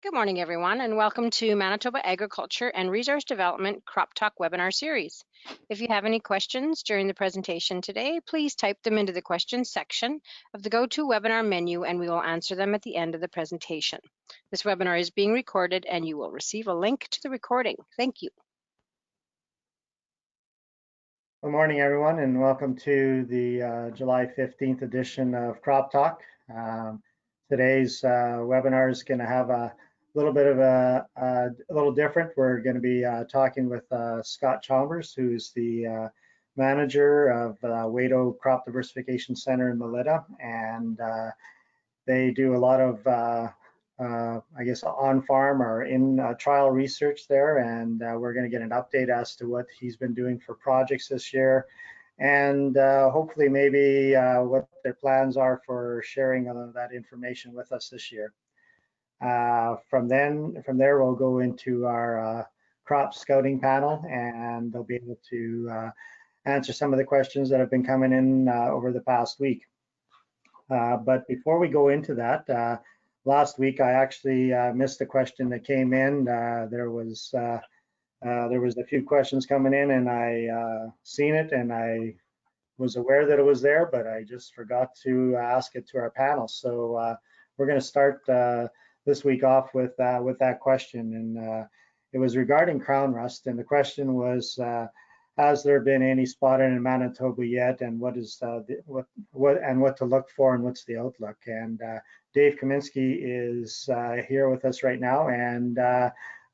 Good morning, everyone, and welcome to Manitoba Agriculture and Resource Development CropTalk webinar series. If you have any questions during the presentation today, please type them into the questions section of the GoToWebinar menu and we will answer them at the end of the presentation. This webinar is being recorded and you will receive a link to the recording. Thank you. Good morning, everyone, and welcome to the July 15th edition of CropTalk. Today's webinar is going to have a little bit of a little different. We're going to be talking with Scott Chalmers, who's the manager of WADO Crop Diversification Center in Melita, and they do a lot of I guess on-farm or in trial research there, and we're going to get an update as to what he's been doing for projects this year, and hopefully maybe what their plans are for sharing that information with us this year. From there, we'll go into our crop scouting panel, and they'll be able to answer some of the questions that have been coming in over the past week. But before we go into that, last week I actually missed a question that came in. There was a few questions coming in, and I seen it, and I was aware that it was there, but I just forgot to ask it to our panel. So we're going to start this week off with that question, and it was regarding crown rust, and the question was, has there been any spotted in Manitoba yet, and what is what to look for, and what's the outlook? And Dave Kaminsky is here with us right now, and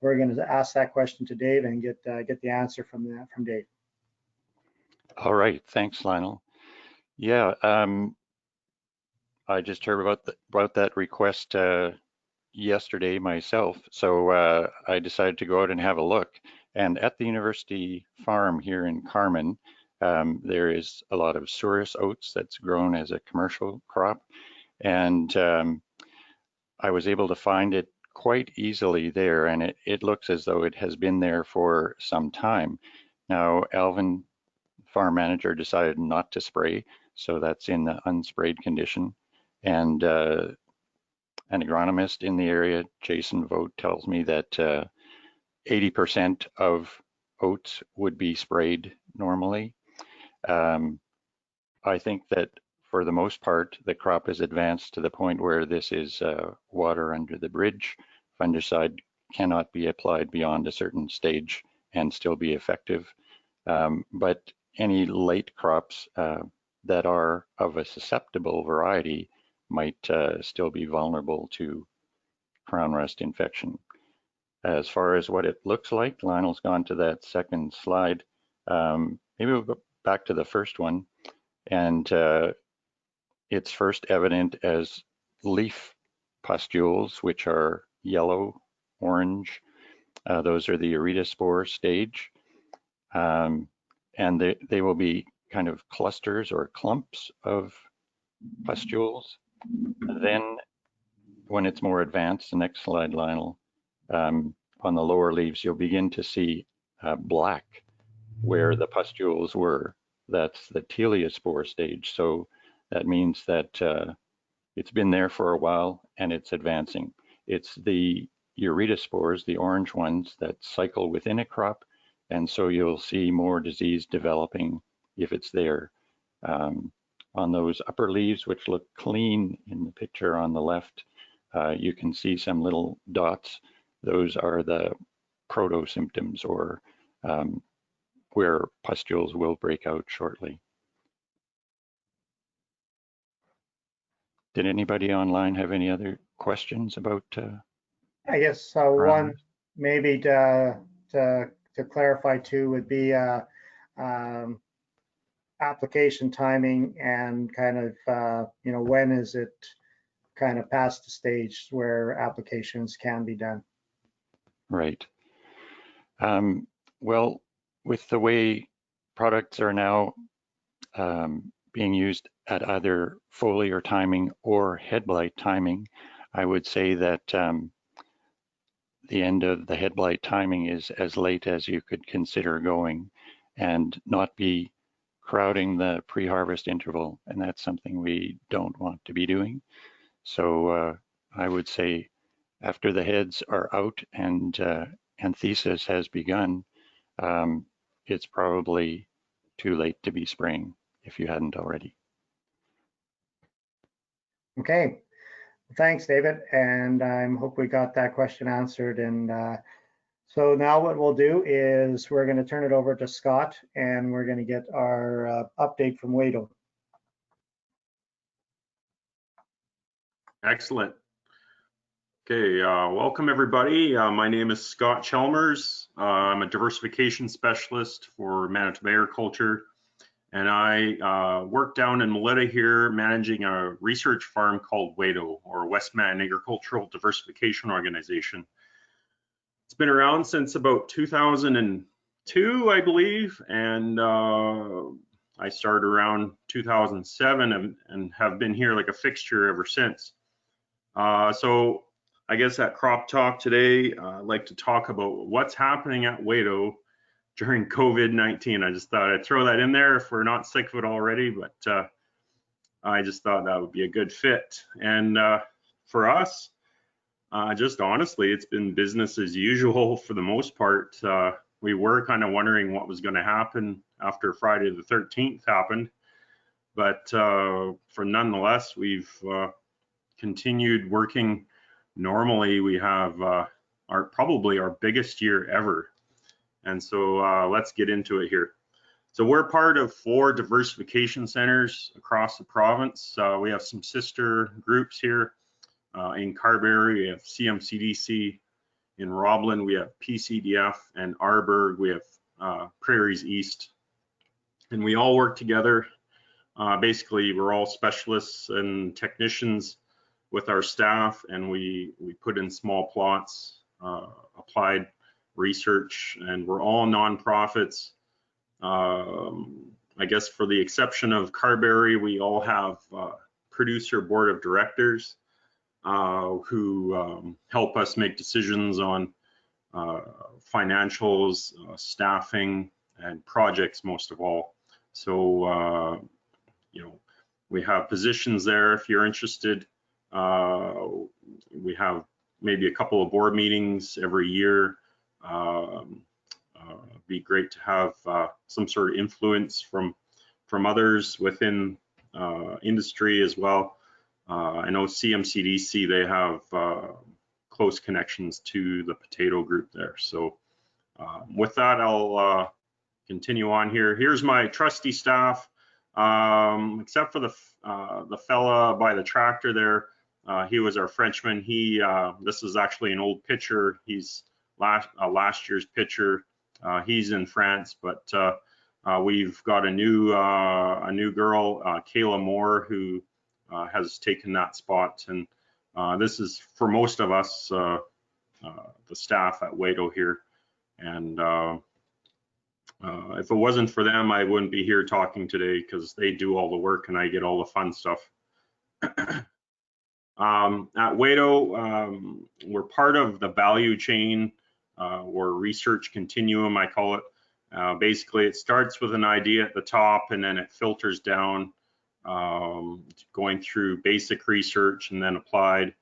we're going to ask that question to Dave and get the answer from Dave. All right, thanks, Lionel. Yeah, I just heard about that request yesterday myself, so I decided to go out and have a look. And at the university farm here in Carman, there is a lot of Souris oats that's grown as a commercial crop, and I was able to find it quite easily there, and it looks as though it has been there for some time. Now, Alvin, farm manager, decided not to spray, so that's in the unsprayed condition. And an agronomist in the area, Jason Vogt, tells me that 80% of oats would be sprayed normally. I think that for the most part, the crop is advanced to the point where this is water under the bridge. Fungicide cannot be applied beyond a certain stage and still be effective. But any late crops that are of a susceptible variety might still be vulnerable to crown rust infection. As far as what it looks like, Lionel's gone to that second slide. Maybe we'll go back to the first one. And it's first evident as leaf pustules, which are yellow, orange. Those are the iridospore stage. And they will be kind of clusters or clumps of pustules. Then when it's more advanced, the next slide, Lionel, on the lower leaves, you'll begin to see black where the pustules were. That's the teleospore stage. So that means that it's been there for a while and it's advancing. It's the iridospores, the orange ones, that cycle within a crop, and so you'll see more disease developing if it's there. On those upper leaves, which look clean in the picture on the left, you can see some little dots. Those are the proto-symptoms, or where pustules will break out shortly. Did anybody online have any other questions about? I guess one maybe to clarify too would be application timing and kind of when is it kind of past the stage where applications can be done. Right. Well, with the way products are now being used at either foliar timing or head blight timing, I would say that the end of the head blight timing is as late as you could consider going, and not be crowding the pre-harvest interval, and that's something we don't want to be doing. So I would say After the heads are out and anthesis has begun, it's probably too late to be spraying if you hadn't already. Okay, thanks, David. And I hope we got that question answered. And so now what we'll do is we're going to turn it over to Scott, and we're going to get our update from WADO. Excellent. Okay, welcome everybody. My name is Scott Chalmers. I'm a diversification specialist for Manitoba Agriculture, and I work down in Melita here managing a research farm called WADO, or West Man Agricultural Diversification Organization. It's been around since about 2002, I believe, and I started around 2007 and have been here like a fixture ever since. So I guess at CropTalk today, I'd like to talk about what's happening at WADO during COVID-19. I just thought I'd throw that in there if we're not sick of it already, but I just thought that would be a good fit. And for us, just honestly, it's been business as usual for the most part. We were kind of wondering what was going to happen after Friday the 13th happened, but for nonetheless, we've continued working normally. We have probably our biggest year ever. And so let's get into it here. So we're part of 4 diversification centers across the province. We have some sister groups here. In Carberry, we have CMCDC. In Roblin, we have PCDF, and Arborg, we have Prairies East. And we all work together. Basically, we're all specialists and technicians with our staff, and we put in small plots, applied research, and we're all nonprofits. I guess for the exception of Carberry, we all have producer board of directors who help us make decisions on financials, staffing, and projects most of all. So, you know, we have positions there if you're interested. We have maybe a couple of board meetings every year. Be great to have some sort of influence from others within industry as well. I know CMCDC, they have close connections to the potato group there. So with that, I'll continue on here. Here's my trusty staff, except for the fella by the tractor there. He was our Frenchman. This is actually an old pitcher. He's last year's pitcher. He's in France, but we've got a new girl, Kayla Moore, who has taken that spot. And this is for most of us, the staff at WADO here. And if it wasn't for them, I wouldn't be here talking today because they do all the work and I get all the fun stuff. At WADO, we're part of the value chain or research continuum, I call it. Basically, it starts with an idea at the top and then it filters down, going through basic research and then applied.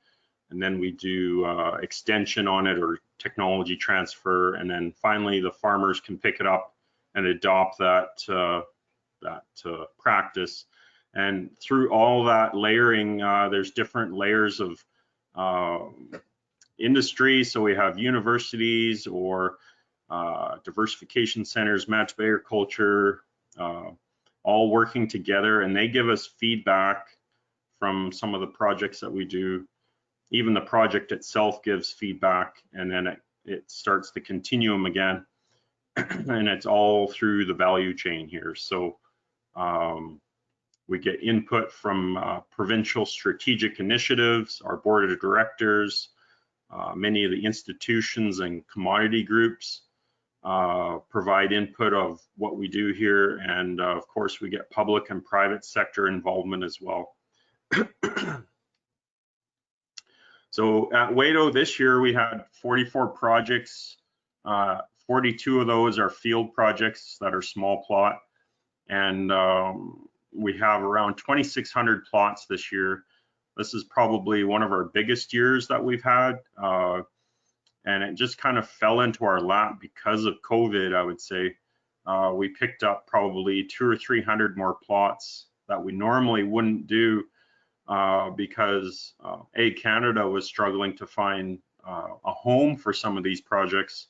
And then we do extension on it or technology transfer. And then finally, the farmers can pick it up and adopt that practice. And through all that layering, there's different layers of industry. So we have universities or diversification centers, Manitoba Agriculture, all working together, and they give us feedback from some of the projects that we do. Even the project itself gives feedback, and then it starts the continuum again, and it's all through the value chain here. So we get input from provincial strategic initiatives, our board of directors, many of the institutions and commodity groups provide input of what we do here, and of course we get public and private sector involvement as well. So at WADO this year we had 44 projects. 42 of those are field projects that are small plot, and we have around 2,600 plots this year. This is probably one of our biggest years that we've had, and it just kind of fell into our lap because of COVID, I would say. We picked up probably 200 or 300 more plots that we normally wouldn't do because Canada was struggling to find a home for some of these projects,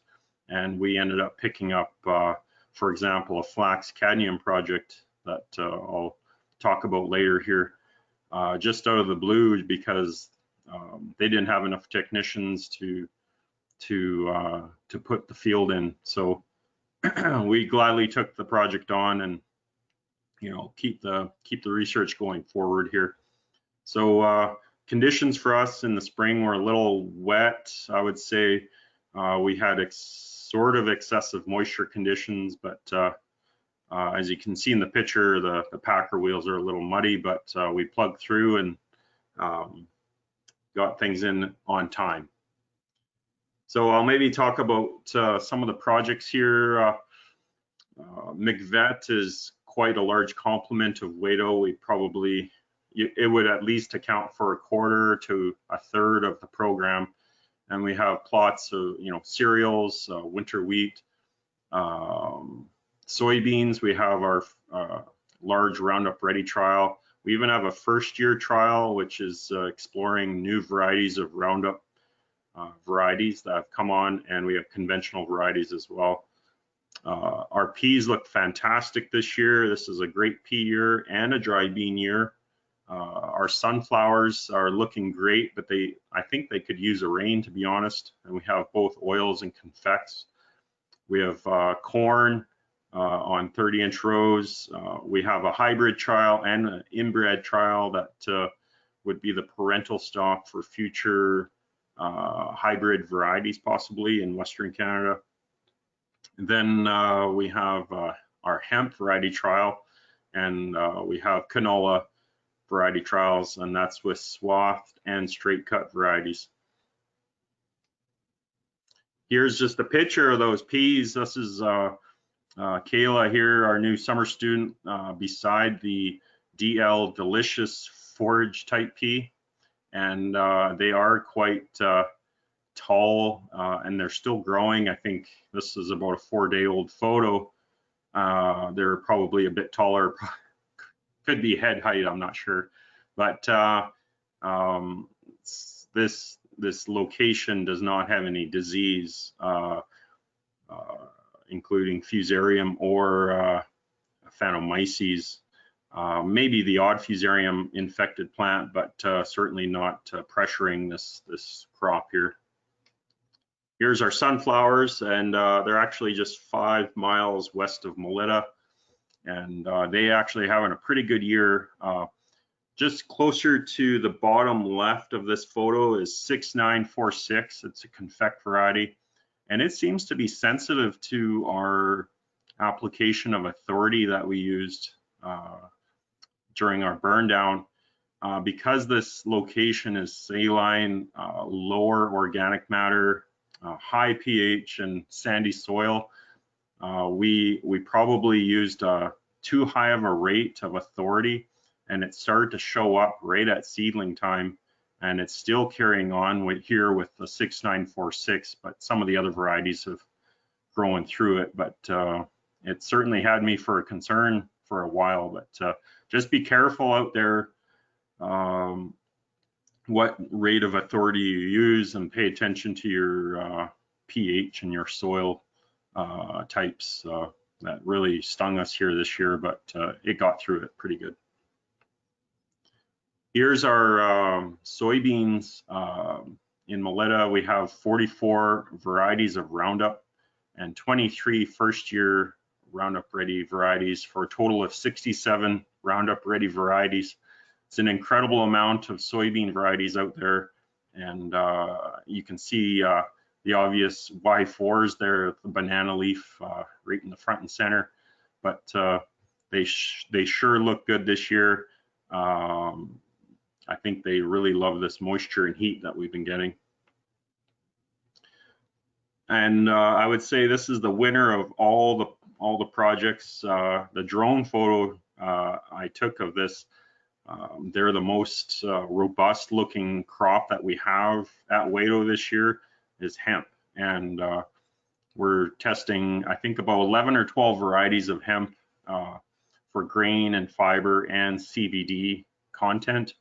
and we ended up picking up, for example, a flax cadmium project that I'll talk about later here, just out of the blue because they didn't have enough technicians to put the field in. So we gladly took the project on and keep the research going forward here. So conditions for us in the spring were a little wet. I would say we had sort of excessive moisture conditions, but as you can see in the picture, the packer wheels are a little muddy, but we plugged through and got things in on time. So I'll maybe talk about some of the projects here. McVet is quite a large complement of WADO. It would at least account for a quarter to a third of the program. And we have plots of, cereals, winter wheat, soybeans. We have our large Roundup Ready trial. We even have a first-year trial, which is exploring new varieties of Roundup varieties that have come on, and we have conventional varieties as well. Our peas look fantastic this year. This is a great pea year and a dry bean year. Our sunflowers are looking great, but I think they could use a rain, to be honest. And we have both oils and confects. We have corn on 30-inch rows. We have a hybrid trial and an inbred trial that would be the parental stock for future hybrid varieties, possibly in Western Canada. And then we have our hemp variety trial, and we have canola variety trials, and that's with swath and straight cut varieties. Here's just a picture of those peas. This is Kayla here, our new summer student, beside the DL Delicious forage type pea, and they are quite tall, and they're still growing. I think this is about a 4-day-old photo. They're probably a bit taller, could be head height, I'm not sure, but this location does not have any disease, including fusarium or phanomyces. Maybe the odd fusarium infected plant, but certainly not pressuring this crop here. Here's our sunflowers, and they're actually just 5 miles west of Melita, and they actually having a pretty good year. Just closer to the bottom left of this photo is 6946. It's a confect variety, and it seems to be sensitive to our application of authority that we used during our burn down. Because this location is saline, lower organic matter, high pH and sandy soil, we probably used too high of a rate of authority, and it started to show up right at seedling time, and it's still carrying on here with the 6946, but some of the other varieties have grown through it. But it certainly had me for a concern for a while. But just be careful out there what rate of authority you use, and pay attention to your pH and your soil types. That really stung us here this year, but it got through it pretty good. Here's our soybeans. In Melita, we have 44 varieties of Roundup and 23 first-year Roundup Ready varieties for a total of 67 Roundup Ready varieties. It's an incredible amount of soybean varieties out there, and you can see the obvious Y4s there, the banana leaf right in the front and center, but they sure look good this year. I think they really love this moisture and heat that we've been getting. And I would say this is the winner of all the projects. The drone photo I took of this They're the most robust looking crop that we have at WADO this year is hemp. And we're testing, I think, about 11 or 12 varieties of hemp for grain and fiber and CBD content.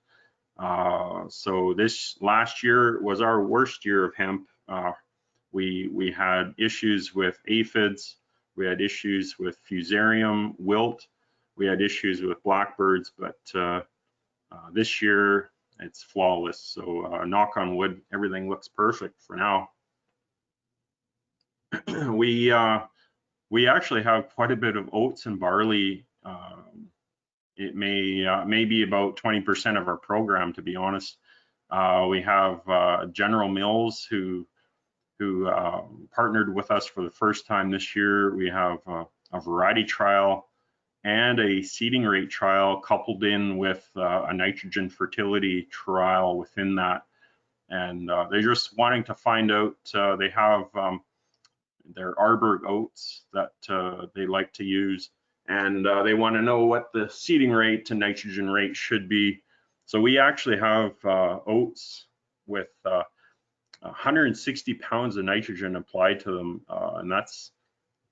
So this last year was our worst year of hemp. We had issues with aphids, we had issues with fusarium wilt, we had issues with blackbirds, but this year it's flawless. So knock on wood, everything looks perfect for now. We actually have quite a bit of oats and barley. It may be about 20% of our program, to be honest. We have General Mills who partnered with us for the first time this year. We have a variety trial and a seeding rate trial coupled in with a nitrogen fertility trial within that. And they're just wanting to find out, they have their Arberg oats that they like to use, and they want to know what the seeding rate to nitrogen rate should be. So we actually have oats with 160 pounds of nitrogen applied to them, and that's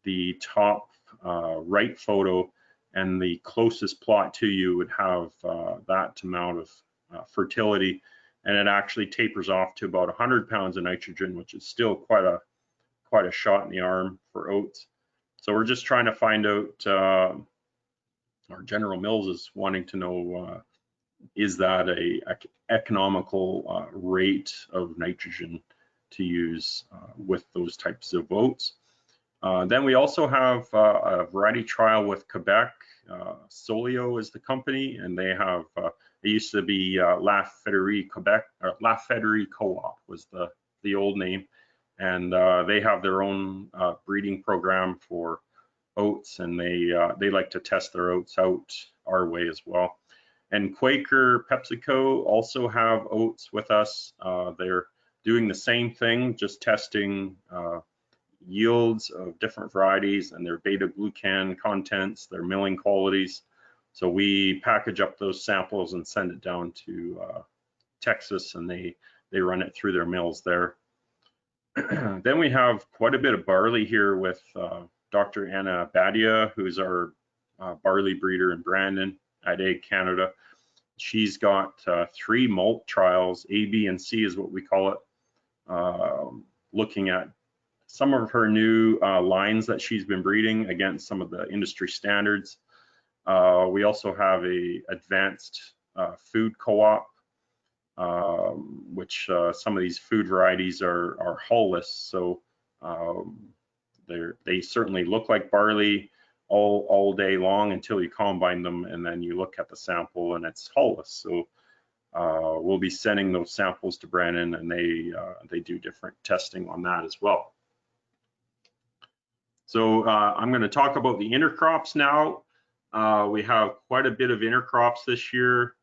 the top right photo, and the closest plot to you would have that amount of fertility, and it actually tapers off to about 100 pounds of nitrogen, which is still quite a shot in the arm for oats. So we're just trying to find out, our General Mills is wanting to know, is that a economical rate of nitrogen to use with those types of oats. Then we also have a variety trial with Quebec. Solio is the company, and they have, it used to be La Fédérie Quebec, or La Fédérie Co-op was the old name. And they have their own breeding program for oats, and they like to test their oats out our way as well. And Quaker PepsiCo also have oats with us. They're doing the same thing, just testing yields of different varieties and their beta glucan contents, their milling qualities. So we package up those samples and send it down to Texas, and they run it through their mills there. Then we have quite a bit of barley here with Dr. Anna Badia, who's our barley breeder in Brandon at Ag Canada. She's got 3 malt trials, A, B, and C is what we call it, looking at some of her new lines that she's been breeding against some of the industry standards. We also have a advanced food co-op, which some of these food varieties are hull-less, so they certainly look like barley all day long until you combine them, and then you look at the sample and it's hull-less. So we'll be sending those samples to Brandon, and they do different testing on that as well. So I'm going to talk about the intercrops now. We have quite a bit of intercrops this year.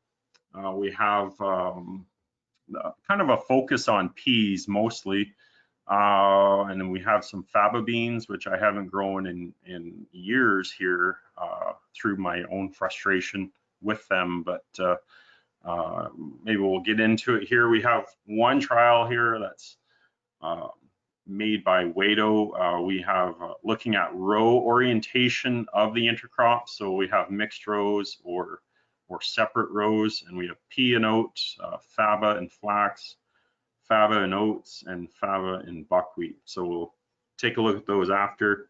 We have kind of a focus on peas mostly, and then we have some faba beans, which I haven't grown in years here through my own frustration with them, but maybe we'll get into it here. We have one trial here that's made by WADO. We have looking at row orientation of the intercrops. So we have mixed rows or separate rows, and we have pea and oats, faba and flax, faba and oats, and faba and buckwheat. So we'll take a look at those after.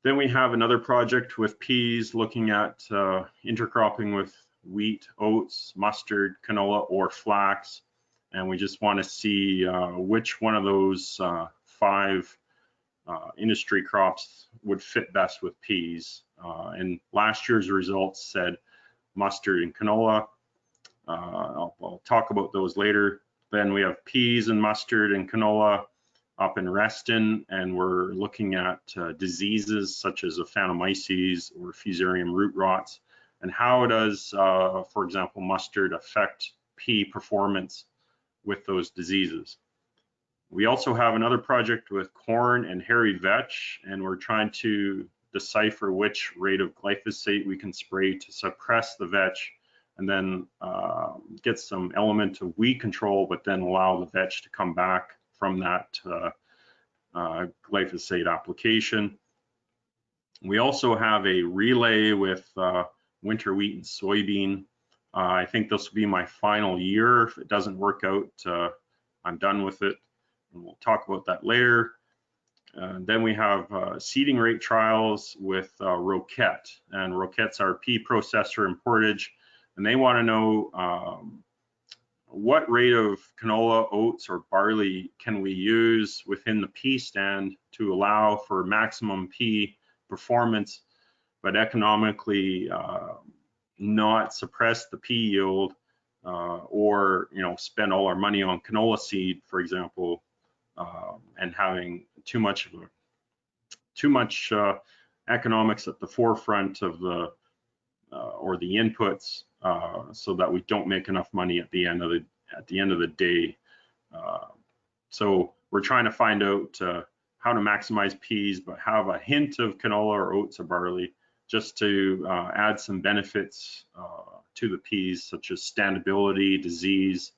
Then we have another project with peas looking at intercropping with wheat, oats, mustard, canola, or flax. And we just want to see which one of those 5 industry crops would fit best with peas. And last year's results said mustard and canola. I'll talk about those later. Then we have peas and mustard and canola up in Reston, and we're looking at diseases such as Aphanomyces or Fusarium root rots, and how does, for example, mustard affect pea performance with those diseases. We also have another project with corn and hairy vetch, and we're trying to decipher which rate of glyphosate we can spray to suppress the vetch and then get some element of weed control, but then allow the vetch to come back from that glyphosate application. We also have a relay with winter wheat and soybean. I think this will be my final year. If it doesn't work out, I'm done with it, and we'll talk about that later. Then we have seeding rate trials with Roquette, and Roquette's our pea processor and portage, and they want to know what rate of canola, oats, or barley can we use within the pea stand to allow for maximum pea performance, but economically not suppress the pea yield, or spend all our money on canola seed, for example, and having too much economics at the forefront of the or the inputs, so that we don't make enough money at the end of the day. So we're trying to find out how to maximize peas, but have a hint of canola or oats or barley, just to add some benefits to the peas, such as standability, disease,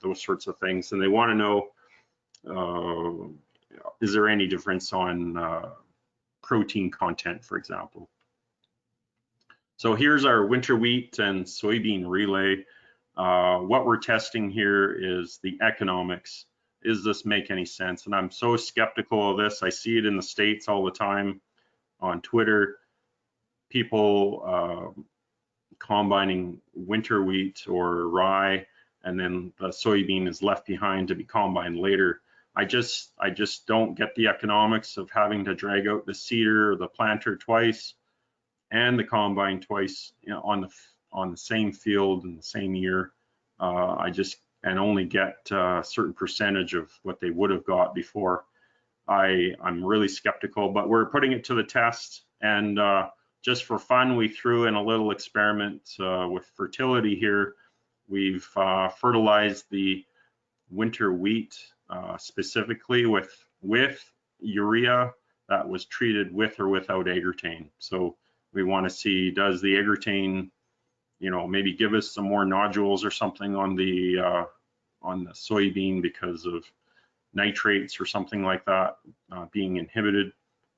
those sorts of things. And they want to know, is there any difference on protein content, for example. So here's our winter wheat and soybean relay. What we're testing here is the economics. Does this make any sense? And I'm so skeptical of this. I see it in the States all the time on Twitter. People combining winter wheat or rye, and then the soybean is left behind to be combined later. I just don't get the economics of having to drag out the seeder or the planter twice and the combine twice, on the same field in the same year. And only get a certain percentage of what they would have got before. I'm really skeptical, but we're putting it to the test. And just for fun, we threw in a little experiment with fertility here. We've fertilized the winter wheat specifically with urea that was treated with or without agrotane. So we want to see, does the agrotane, maybe give us some more nodules or something on the soybean because of nitrates or something like that being inhibited.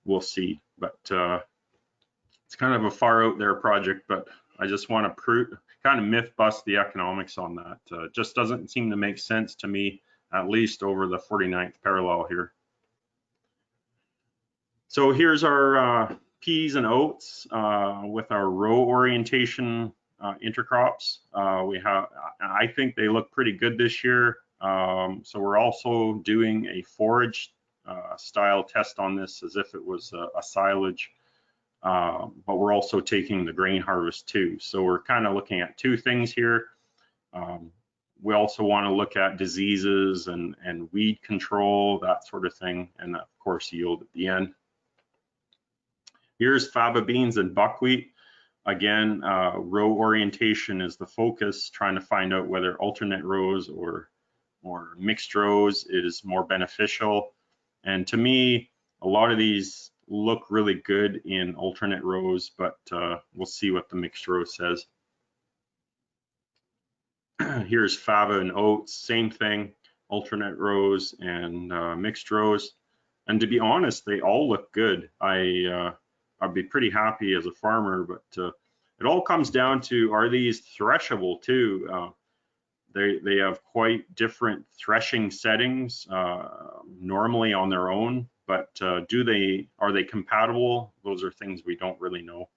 We'll see, but it's kind of a far out there project, but I just want to kind of myth bust the economics on that. Just doesn't seem to make sense to me, at least over the 49th parallel here. So here's our peas and oats with our row orientation intercrops. I think they look pretty good this year. So we're also doing a forage style test on this as if it was a silage, but we're also taking the grain harvest too. So we're kind of looking at two things here. We also want to look at diseases and weed control, that sort of thing, and of course yield at the end. Here's faba beans and buckwheat. Again, row orientation is the focus, trying to find out whether alternate rows or mixed rows is more beneficial. And to me, a lot of these look really good in alternate rows, but we'll see what the mixed row says. Here's faba and oats, same thing, alternate rows and mixed rows. And to be honest, they all look good. I'd be pretty happy as a farmer, but it all comes down to, are these threshable too? They have quite different threshing settings normally on their own, but are they compatible? Those are things we don't really know.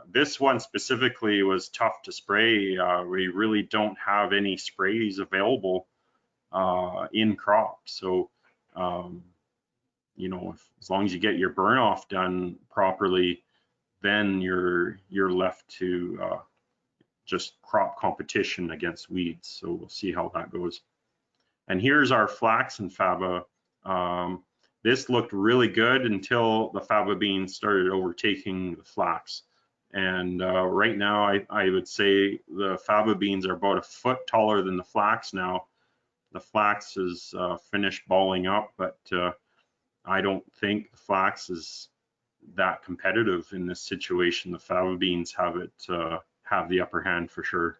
This one specifically was tough to spray. We really don't have any sprays available in crop. So, as long as you get your burn off done properly, then you're left to just crop competition against weeds. So we'll see how that goes. And here's our flax and faba. This looked really good until the faba beans started overtaking the flax. And right now, I would say the faba beans are about a foot taller than the flax now. The flax is finished balling up, but I don't think the flax is that competitive in this situation. The faba beans have have the upper hand for sure.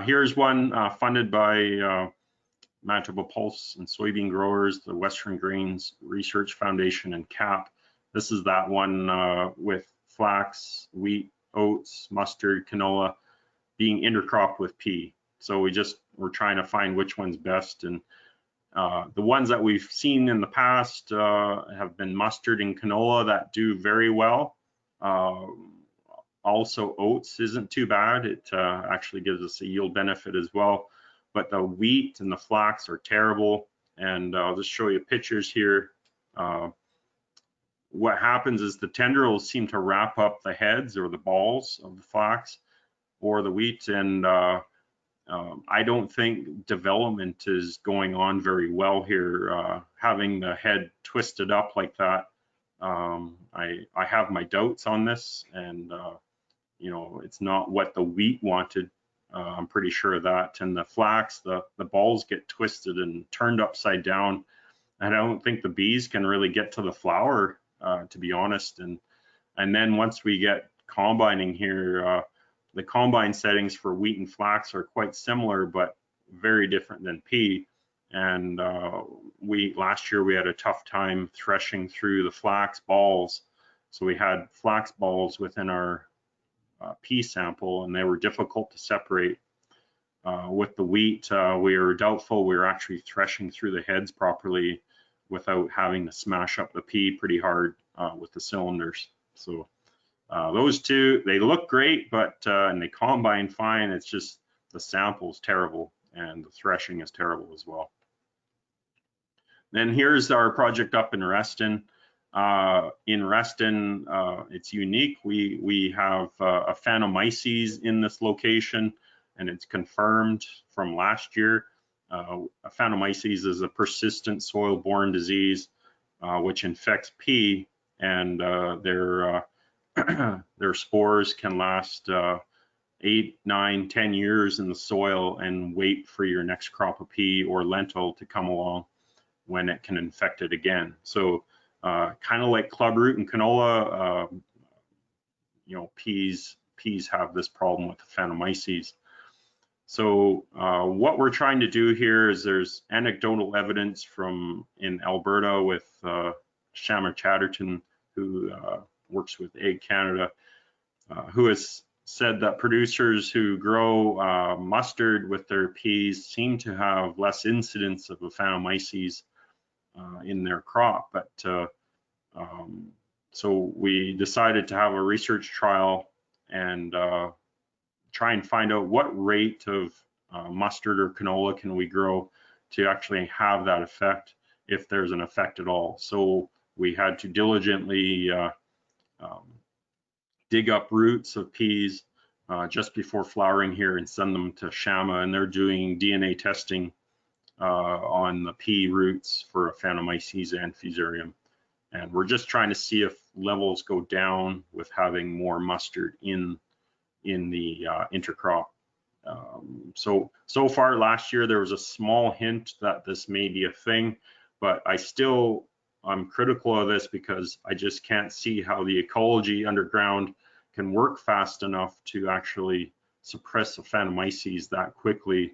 Here's one funded by Manitoba Pulse and Soybean Growers, the Western Grains Research Foundation, and CAP. This is that one with flax, wheat, oats, mustard, canola being intercropped with pea. So we're trying to find which one's best. And the ones that we've seen in the past have been mustard and canola that do very well. Also, oats isn't too bad. It actually gives us a yield benefit as well. But the wheat and the flax are terrible. And I'll just show you pictures here. What happens is the tendrils seem to wrap up the heads or the balls of the flax or the wheat. And I don't think development is going on very well here. Having the head twisted up like that, I have my doubts on this, and you know, it's not what the wheat wanted. I'm pretty sure of that. And the flax, the balls get twisted and turned upside down. And I don't think the bees can really get to the flower, to be honest. And then once we get combining here, the combine settings for wheat and flax are quite similar, but very different than pea. And last year we had a tough time threshing through the flax balls. So we had flax balls within our pea sample, and they were difficult to separate. With the wheat, we were doubtful we were actually threshing through the heads properly without having to smash up the pea pretty hard with the cylinders. So those two, they look great, but and they combine fine. It's just the sample's terrible and the threshing is terrible as well. Then here's our project up in Reston. In Reston, it's unique. We have a Phanomyces in this location, and it's confirmed from last year. Phanomyces is a persistent soil-borne disease which infects pea, and their spores can last 8, 9, 10 years in the soil and wait for your next crop of pea or lentil to come along when it can infect it again. So kind of like clubroot and canola, you know, peas have this problem with the Phanomyces. So what we're trying to do here is there's anecdotal evidence from in Alberta with Shamar Chatterton, who works with Ag Canada, who has said that producers who grow mustard with their peas seem to have less incidence of the Phanomyces in their crop. But so we decided to have a research trial and try and find out what rate of mustard or canola can we grow to actually have that effect, if there's an effect at all. So we had to diligently dig up roots of peas just before flowering here and send them to Shama, and they're doing DNA testing on the pea roots for a Phanomyces and Fusarium. And we're just trying to see if levels go down with having more mustard in the intercrop. So far last year there was a small hint that this may be a thing, but I'm critical of this because I just can't see how the ecology underground can work fast enough to actually suppress the Phanomyces that quickly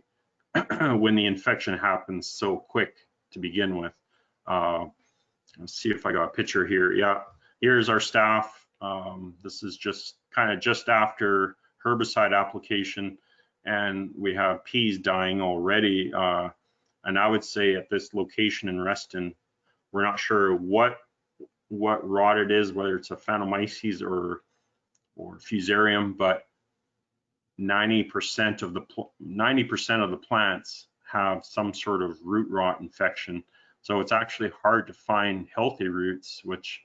when the infection happens so quick to begin with. Let's see if I got a picture here. Yeah, here's our staff. This is just after herbicide application, and we have peas dying already. And I would say at this location in Reston, we're not sure what rot it is, whether it's a Phanomyces or Fusarium, but 90% of the plants have some sort of root rot infection. So it's actually hard to find healthy roots, which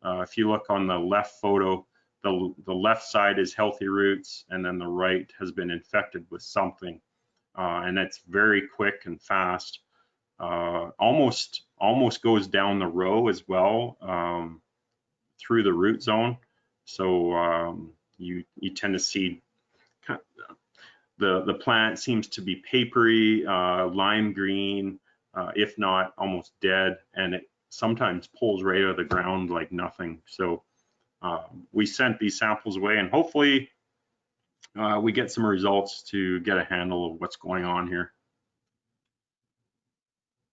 if you look on the left photo, the left side is healthy roots, and then the right has been infected with something. And it's very quick and fast. Almost goes down the row as well through the root zone. So you tend to see the plant seems to be papery, lime green, if not almost dead, and it sometimes pulls right out of the ground like nothing. So we sent these samples away, and hopefully we get some results to get a handle of what's going on here.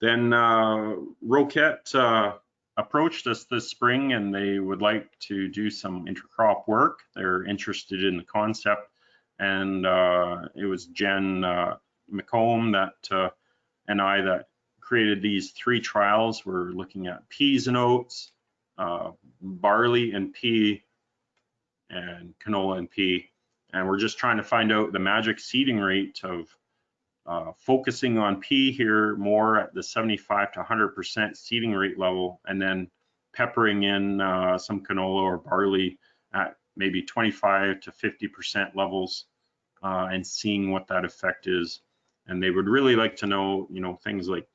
Then Roquette approached us this spring, and they would like to do some intercrop work. They're interested in the concept, and it was Jen McComb that and I that created these 3 trials. We're looking at peas and oats, barley and pea, and canola and pea, and we're just trying to find out the magic seeding rate of focusing on pea here more at the 75 to 100% seeding rate level, and then peppering in some canola or barley at maybe 25 to 50% levels, and seeing what that effect is. And they would really like to know, things like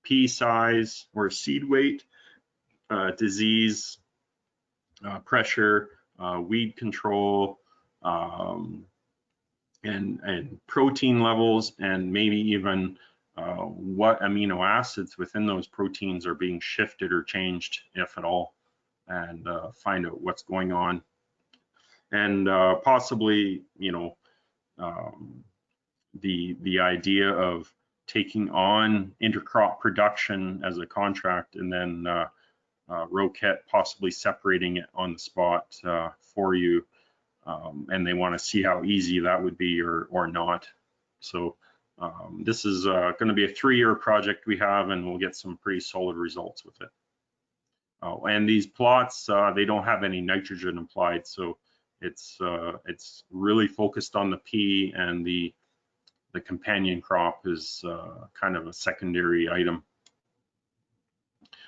pea size or seed weight, disease, pressure, weed control, and protein levels, and maybe even what amino acids within those proteins are being shifted or changed, if at all, and find out what's going on. And possibly, the idea of taking on intercrop production as a contract, and then Roquette possibly separating it on the spot for you. And they want to see how easy that would be or not. So this is going to be a 3-year project we have, and we'll get some pretty solid results with it. And these plots, they don't have any nitrogen applied, so it's really focused on the pea, and the companion crop is kind of a secondary item.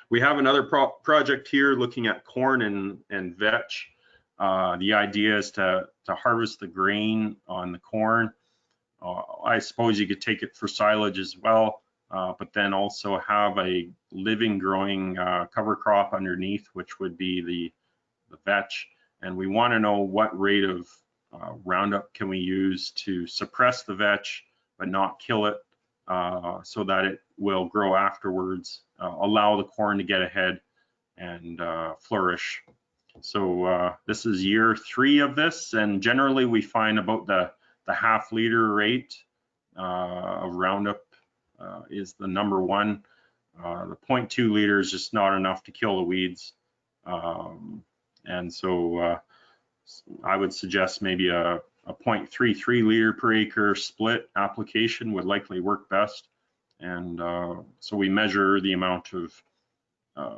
We have another project here looking at corn and vetch. The idea is to harvest the grain on the corn. I suppose you could take it for silage as well, but then also have a living growing cover crop underneath, which would be the vetch. And we want to know what rate of Roundup can we use to suppress the vetch but not kill it, so that it will grow afterwards, allow the corn to get ahead and flourish. So this is year 3 of this, and generally we find about the half-liter rate of Roundup is the number 1. The 0.2 liter is just not enough to kill the weeds, and so I would suggest maybe a 0.33 liter per acre split application would likely work best. And so we measure the amount of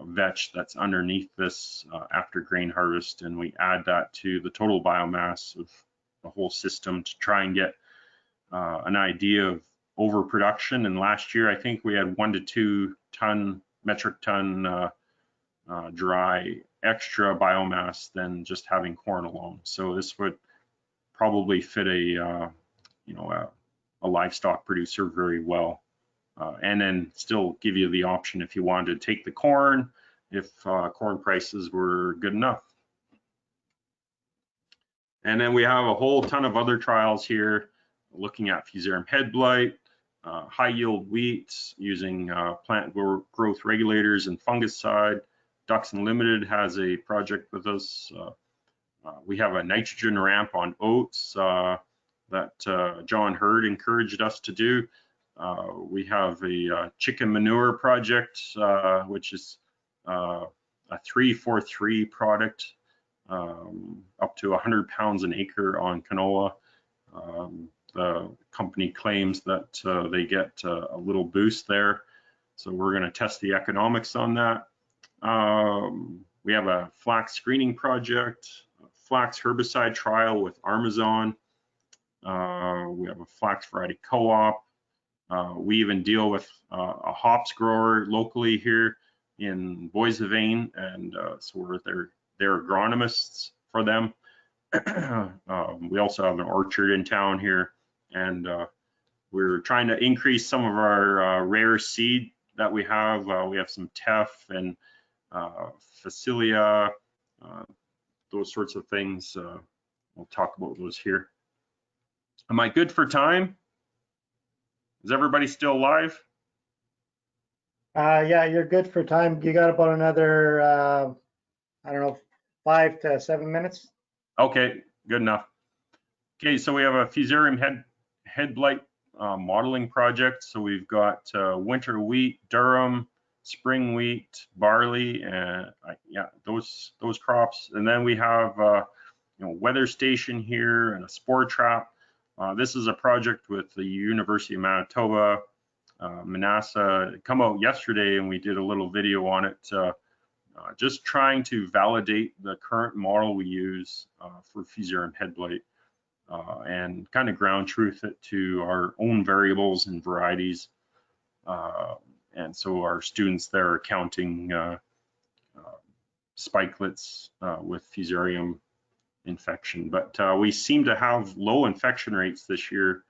vetch that's underneath this after grain harvest, and we add that to the total biomass of the whole system to try and get an idea of overproduction. And last year I think we had 1 to 2 metric ton dry extra biomass than just having corn alone. So this would probably fit a livestock producer very well. And then still give you the option if you wanted to take the corn, if corn prices were good enough. And then we have a whole ton of other trials here looking at fusarium head blight, high yield wheat using plant growth regulators and fungicide. Ducks Unlimited has a project with us. We have a nitrogen ramp on oats that John Hurd encouraged us to do. We have a chicken manure project, which is a 3-4-3 product, up to 100 pounds an acre on canola. The company claims that they get a little boost there. So we're going to test the economics on that. We have a flax screening project, a flax herbicide trial with Armezon. We have a flax variety co-op. We even deal with a hops grower locally here in Boissevain, and so we're they're agronomists for them. We also have an orchard in town here, and we're trying to increase some of our rare seed that we have. We have some teff and Facilia, those sorts of things. We'll talk about those here. Am I good for time? Is everybody still live? Yeah, you're good for time. You got about another, I don't know, 5 to 7 minutes. Okay, good enough. Okay, so we have a fusarium head blight modeling project. So we've got winter wheat, durum, spring wheat, barley, and yeah, those crops. And then we have weather station here and a spore trap. This is a project with the University of Manitoba, Manassa. It come out yesterday, and we did a little video on it. Just trying to validate the current model we use for fusarium head blight. And kind of ground truth it to our own variables and varieties. And so our students there are counting spikelets with fusarium infection. But we seem to have low infection rates this year,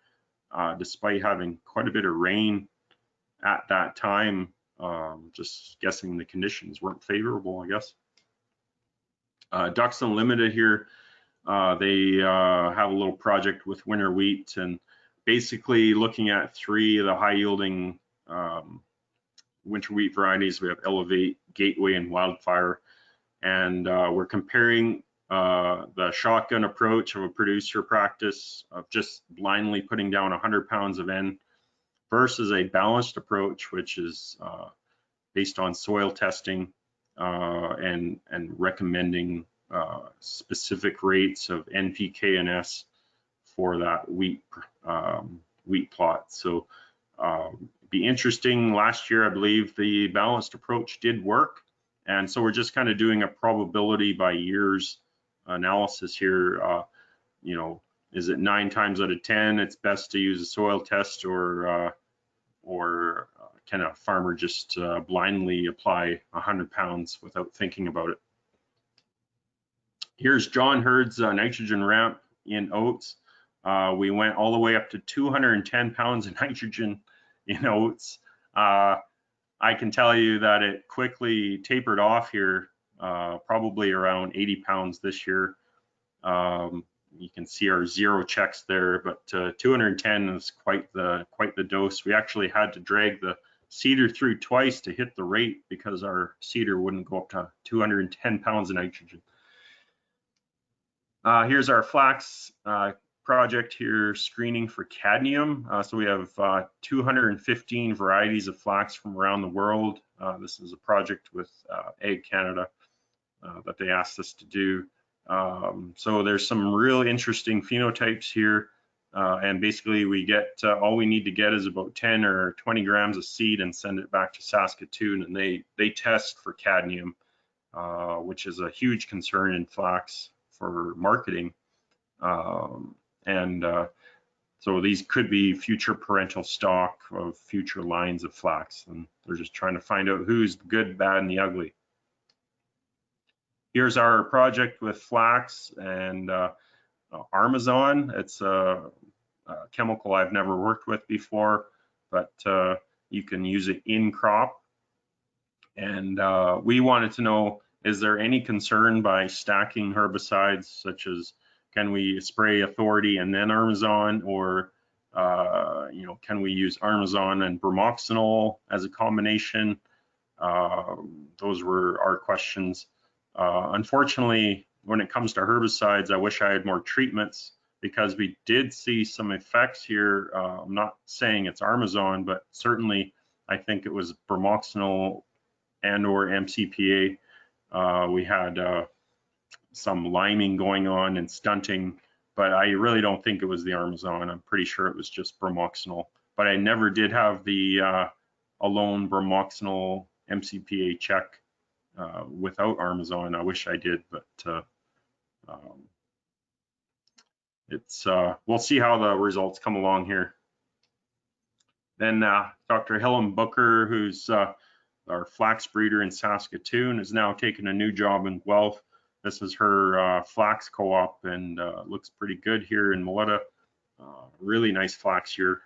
despite having quite a bit of rain at that time. Just guessing the conditions weren't favorable, I guess. Ducks Unlimited here. They have a little project with winter wheat and basically looking at 3 of the high yielding winter wheat varieties. We have Elevate, Gateway, and Wildfire. And we're comparing the shotgun approach of a producer practice of just blindly putting down 100 pounds of N versus a balanced approach, which is based on soil testing and recommending specific rates of NPK and S for that wheat plot. So be interesting. Last year, I believe the balanced approach did work, and so we're just kind of doing a probability by years analysis here. Is it 9 times out of 10 it's best to use a soil test, or can a farmer just blindly apply 100 pounds without thinking about it? Here's John Hurd's nitrogen ramp in oats. We went all the way up to 210 pounds of nitrogen in oats. I can tell you that it quickly tapered off here, probably around 80 pounds this year. You can see our 0 checks there, but 210 is quite the dose. We actually had to drag the seeder through twice to hit the rate because our seeder wouldn't go up to 210 pounds of nitrogen. Here's our flax project here, screening for cadmium. So we have 215 varieties of flax from around the world. This is a project with Ag Canada that they asked us to do. So there's some real interesting phenotypes here. And basically we get, all we need to get is about 10 or 20 grams of seed and send it back to Saskatoon, and they test for cadmium, which is a huge concern in flax for marketing. So these could be future parental stock of future lines of flax, and they're just trying to find out who's the good, bad, and the ugly. Here's our project with flax and Armezon. It's a chemical I've never worked with before, but you can use it in crop. And we wanted to know, is there any concern by stacking herbicides, such as can we spray Authority and then Armezon, or can we use Armezon and bromoxynol as a combination? Those were our questions. Unfortunately, when it comes to herbicides, I wish I had more treatments, because we did see some effects here. I'm not saying it's Armezon, but certainly I think it was bromoxynol and or MCPA. We had some liming going on and stunting, but I really don't think it was the Armezon. I'm pretty sure it was just bromoxynol, but I never did have the alone bromoxynol MCPA check without Armezon. I wish I did, but we'll see how the results come along here. Then Dr. Helen Booker, who's our flax breeder in Saskatoon, is now taking a new job in Guelph. This is her flax co-op, and looks pretty good here in Meletta. Really nice flax here.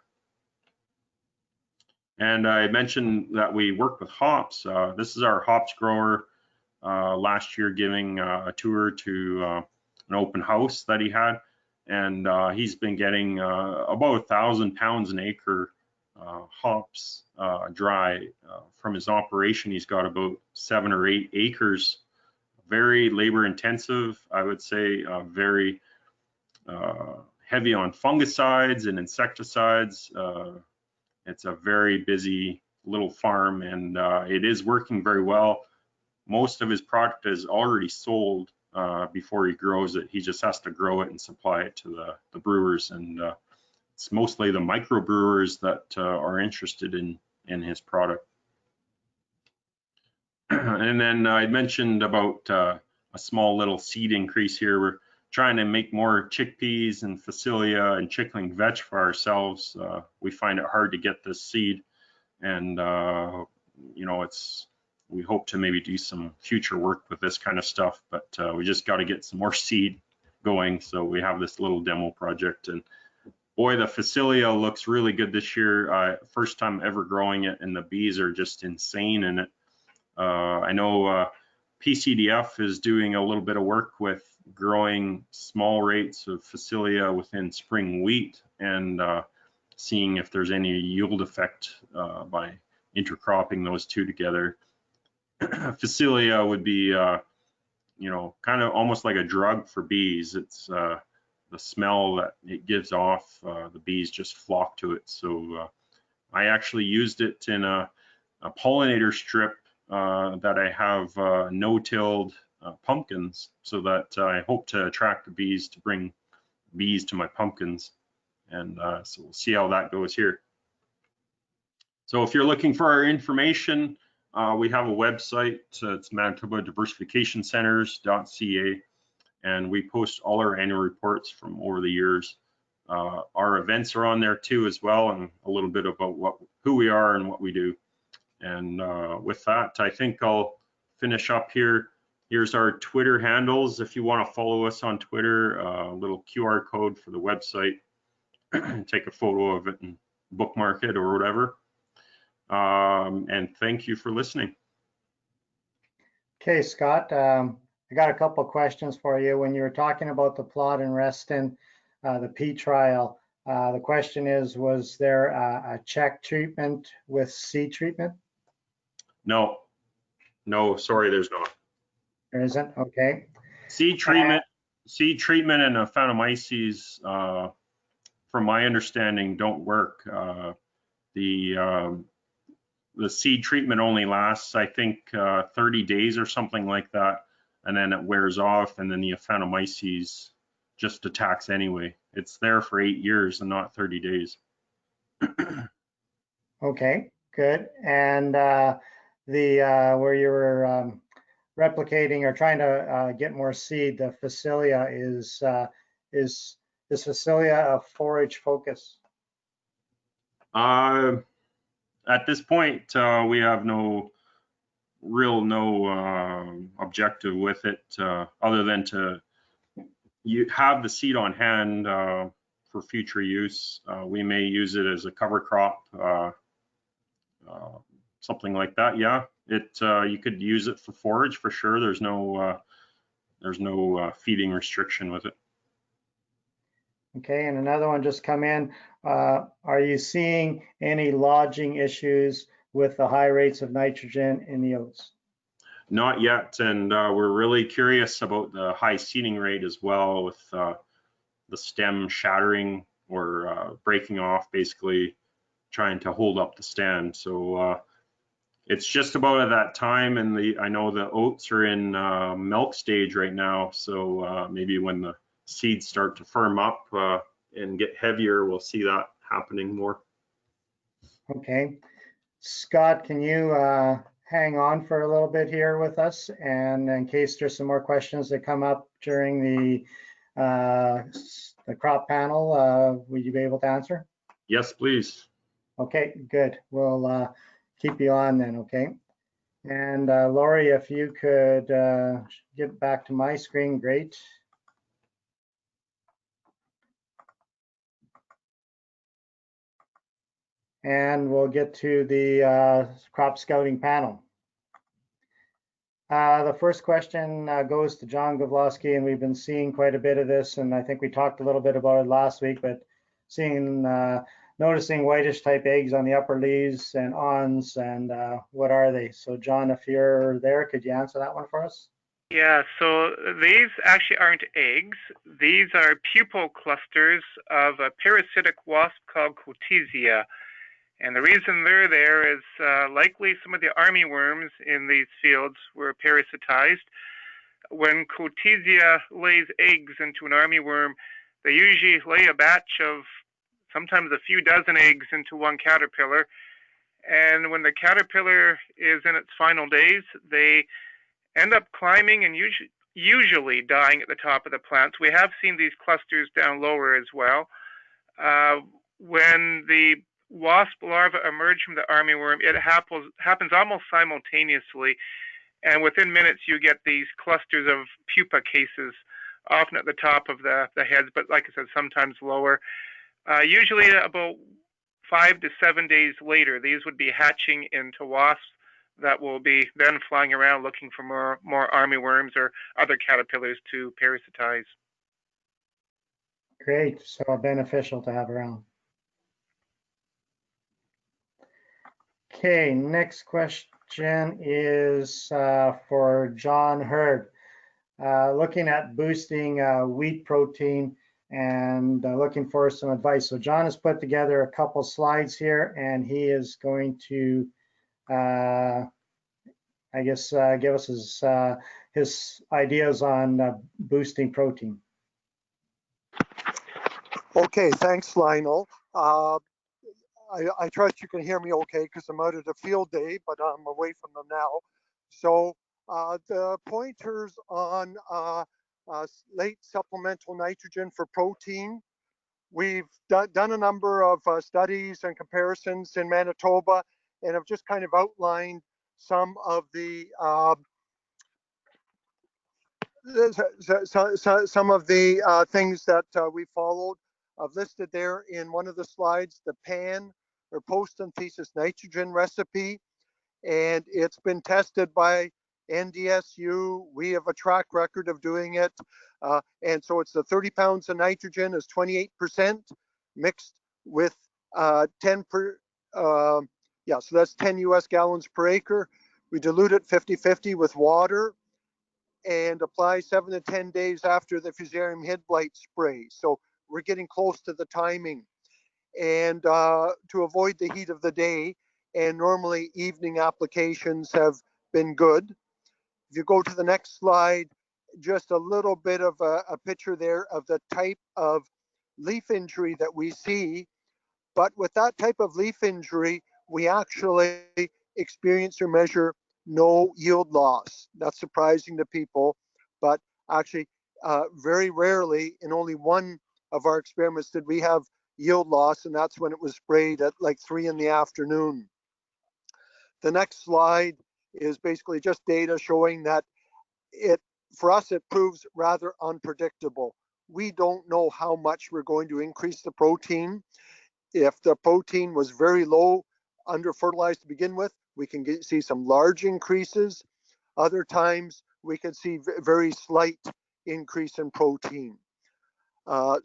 And I mentioned that we work with hops. This is our hops grower last year, giving a tour to an open house that he had. And he's been getting about 1,000 pounds an acre hops dry from his operation. He's got about 7 or 8 acres very labor intensive, I would say, very heavy on fungicides and insecticides. It's a very busy little farm, and it is working very well. Most of his product is already sold before he grows it. He just has to grow it and supply it to the brewers, and it's mostly the microbrewers that are interested in his product. And then I mentioned about a small little seed increase here. We're trying to make more chickpeas and Phacelia and chickling vetch for ourselves. We find it hard to get this seed, and you know, we hope to maybe do some future work with this kind of stuff, but we just got to get some more seed going. So we have this little demo project, and boy, the Phacelia looks really good this year. First time ever growing it, and the bees are just insane in it. I know PCDF is doing a little bit of work with growing small rates of Phacelia within spring wheat, and seeing if there's any yield effect by intercropping those two together. Phacelia would be, you know, kind of almost like a drug for bees. It's the smell that it gives off, the bees just flock to it. So I actually used it in a pollinator strip that I have no-tilled pumpkins, so that I hope to attract the bees to bring bees to my pumpkins. And so we'll see how that goes here. So if you're looking for our information, we have a website. It's Manitoba Diversification Centers.ca, and we post all our annual reports from over the years. Our events are on there too as well, and a little bit about who we are and what we do. And with that, I think I'll finish up here. Here's our Twitter handles. If you want to follow us on Twitter, a little QR code for the website. Take a photo of it and bookmark it or whatever. And thank you for listening. Okay, Scott, I got a couple of questions for you. When you were talking about the plot in Reston, the P trial, the question is, was there a check treatment with seed treatment? No, sorry, there's not. There isn't, okay. Seed treatment and Aphanomyces, from my understanding, don't work. The seed treatment only lasts, I think, 30 days or something like that, and then it wears off, and then the Aphanomyces just attacks anyway. It's there for 8 years and not 30 days. Okay, good. And where you were replicating or trying to get more seed, the Phacelia is Phacelia a forage focus? At this point, we have no objective with it, other than to have the seed on hand for future use. We may use it as a cover crop, something like that. Yeah, you could use it for forage for sure. There's no feeding restriction with it. Okay, and another one just come in. Are you seeing any lodging issues with the high rates of nitrogen in the oats? Not yet, and we're really curious about the high seeding rate as well, with the stem shattering or breaking off, basically trying to hold up the stand. So it's just about at that time, and I know the oats are in milk stage right now, so maybe when the seeds start to firm up and get heavier, we'll see that happening more. Okay, Scott, can you hang on for a little bit here with us, and in case there's some more questions that come up during the crop panel, would you be able to answer? Yes, please. Okay, good. We'll keep you on then, okay? And Lori, if you could get back to my screen, great. And we'll get to the crop scouting panel. The first question goes to John Gavlowski, and we've been seeing quite a bit of this, and I think we talked a little bit about it last week, but noticing whitish type eggs on the upper leaves and awns, and what are they? So John, if you're there, could you answer that one for us? Yeah, so these actually aren't eggs. These are pupal clusters of a parasitic wasp called Cotesia. And the reason they're there is likely some of the armyworms in these fields were parasitized. When Cotesia lays eggs into an armyworm, they usually lay a batch of sometimes a few dozen eggs into one caterpillar. And when the caterpillar is in its final days, they end up climbing and usually dying at the top of the plants. We have seen these clusters down lower as well. When the wasp larvae emerge from the armyworm, it happens almost simultaneously, and within minutes you get these clusters of pupa cases, often at the top of the heads, but like I said, sometimes lower. Usually about 5 to 7 days later, these would be hatching into wasps that will be then flying around looking for more armyworms or other caterpillars to parasitize. Great, so beneficial to have around. Okay, next question is for John Hurd. Looking at boosting wheat protein and looking for some advice. So John has put together a couple slides here, and he is going to, I guess, give us his ideas on boosting protein. Okay, thanks, Lionel. I trust you can hear me okay because I'm out at a field day, but I'm away from them now. So the pointers on late supplemental nitrogen for protein, we've done a number of studies and comparisons in Manitoba, and have just kind of outlined some of the things that we followed. I've listed there in one of the slides the PAN or post-anthesis nitrogen recipe, and it's been tested by NDSU. We have a track record of doing it, and so it's the 30 pounds of nitrogen is 28% mixed with 10 per, yeah, so that's 10 US gallons per acre. We dilute it 50-50 with water and apply 7 to 10 days after the Fusarium head blight spray. So we're getting close to the timing. And to avoid the heat of the day, and normally evening applications have been good. If you go to the next slide, just a little bit of a picture there of the type of leaf injury that we see. But with that type of leaf injury, we actually experience or measure no yield loss. That's surprising to people, but actually very rarely in only one of our experiments did we have yield loss, and that's when it was sprayed at like 3 in the afternoon. The next slide is basically just data showing that for us, it proves rather unpredictable. We don't know how much we're going to increase the protein. If the protein was very low, under fertilized to begin with, we can see some large increases. Other times, we can see very slight increase in protein.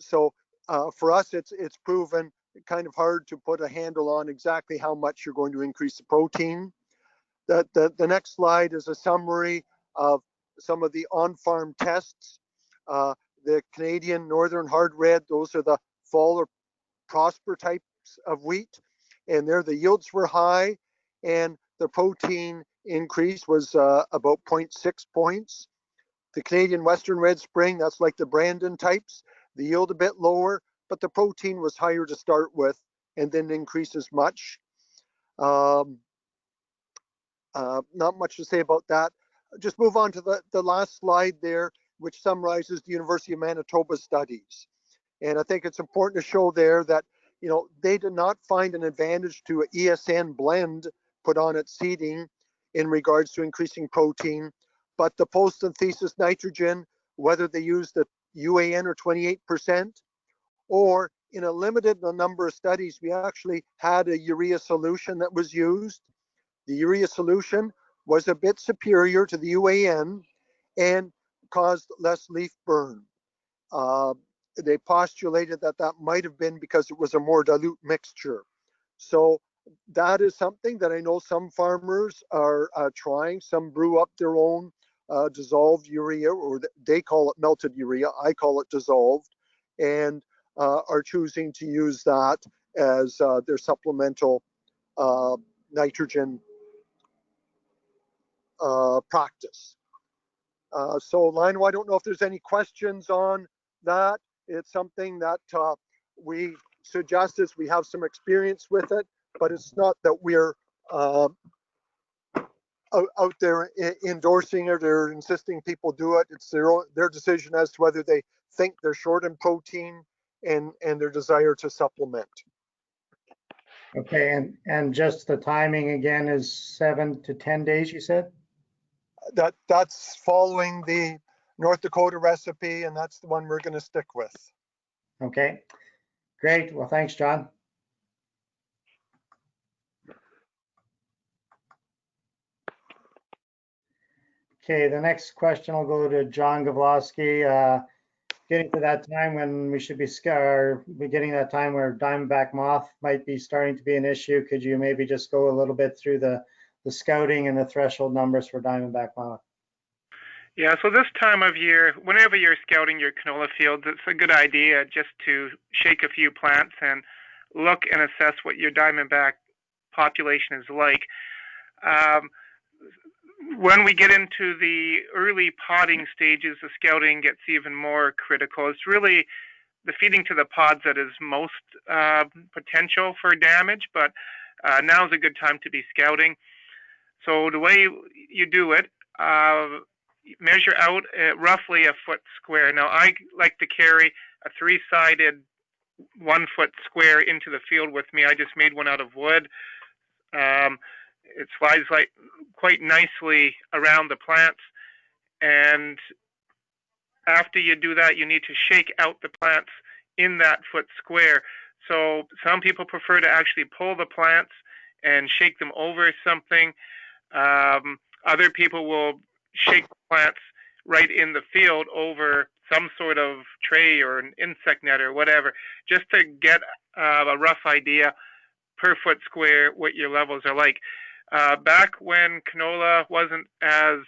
So for us, it's proven kind of hard to put a handle on exactly how much you're going to increase the protein. The next slide is a summary of some of the on-farm tests. The Canadian Northern Hard Red, those are the fall or prosper types of wheat, and there the yields were high, and the protein increase was about 0.6 points. The Canadian Western Red Spring, that's like the Brandon types, the yield a bit lower, but the protein was higher to start with and then increase as much. Not much to say about that. Just move on to the last slide there, which summarizes the University of Manitoba studies. And I think it's important to show there that, you know, they did not find an advantage to an ESN blend put on its seeding in regards to increasing protein, but the post-anthesis nitrogen, whether they used the UAN or 28%, or in a limited number of studies, we actually had a urea solution that was used. The urea solution was a bit superior to the UAN and caused less leaf burn. They postulated that that might have been because it was a more dilute mixture. So that is something that I know some farmers are trying. Some brew up their own dissolved urea, or they call it melted urea, I call it dissolved, and are choosing to use that as their supplemental nitrogen practice. So Lionel, I don't know if there's any questions on that. It's something that we suggest as we have some experience with it, but it's not that we're out there endorsing it or insisting people do it. It's their decision as to whether they think they're short in protein and their desire to supplement. Okay, and just the timing again is 7 to 10 days, you said? That's following the North Dakota recipe, and that's the one we're going to stick with. Okay, great. Well, thanks, John. Okay, the next question will go to John Gavlowski. Getting to that time when we should be beginning that time where diamondback moth might be starting to be an issue. Could you maybe just go a little bit through the scouting and the threshold numbers for diamondback moth? Yeah, so this time of year, whenever you're scouting your canola fields, it's a good idea just to shake a few plants and look and assess what your diamondback population is like. When we get into the early potting stages, the scouting gets even more critical. It's really the feeding to the pods that is most potential for damage, but now is a good time to be scouting. So the way you do it, measure out roughly a foot square. Now I like to carry a 3-sided 1 foot square into the field with me. I just made one out of wood. It slides quite nicely around the plants, and after you do that, you need to shake out the plants in that foot square. So some people prefer to actually pull the plants and shake them over something. Other people will shake the plants right in the field over some sort of tray or an insect net or whatever, just to get a rough idea per foot square what your levels are like. Back when canola wasn't as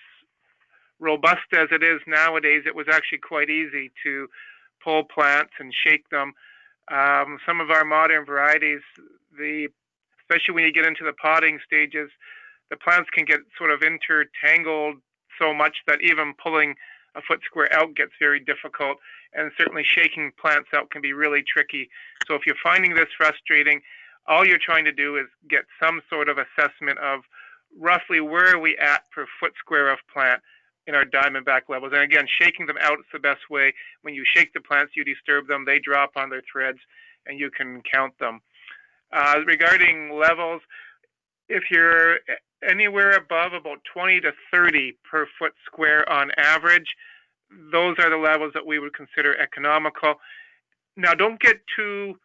robust as it is nowadays, it was actually quite easy to pull plants and shake them. Some of our modern varieties, especially when you get into the potting stages, the plants can get sort of intertangled so much that even pulling a foot square out gets very difficult, and certainly shaking plants out can be really tricky. So if you're finding this frustrating, all you're trying to do is get some sort of assessment of roughly where are we at per foot square of plant in our diamondback levels. And again, shaking them out is the best way. When you shake the plants, you disturb them, they drop on their threads, and you can count them. Regarding levels, if you're anywhere above about 20 to 30 per foot square on average, those are the levels that we would consider economical. Now, don't get too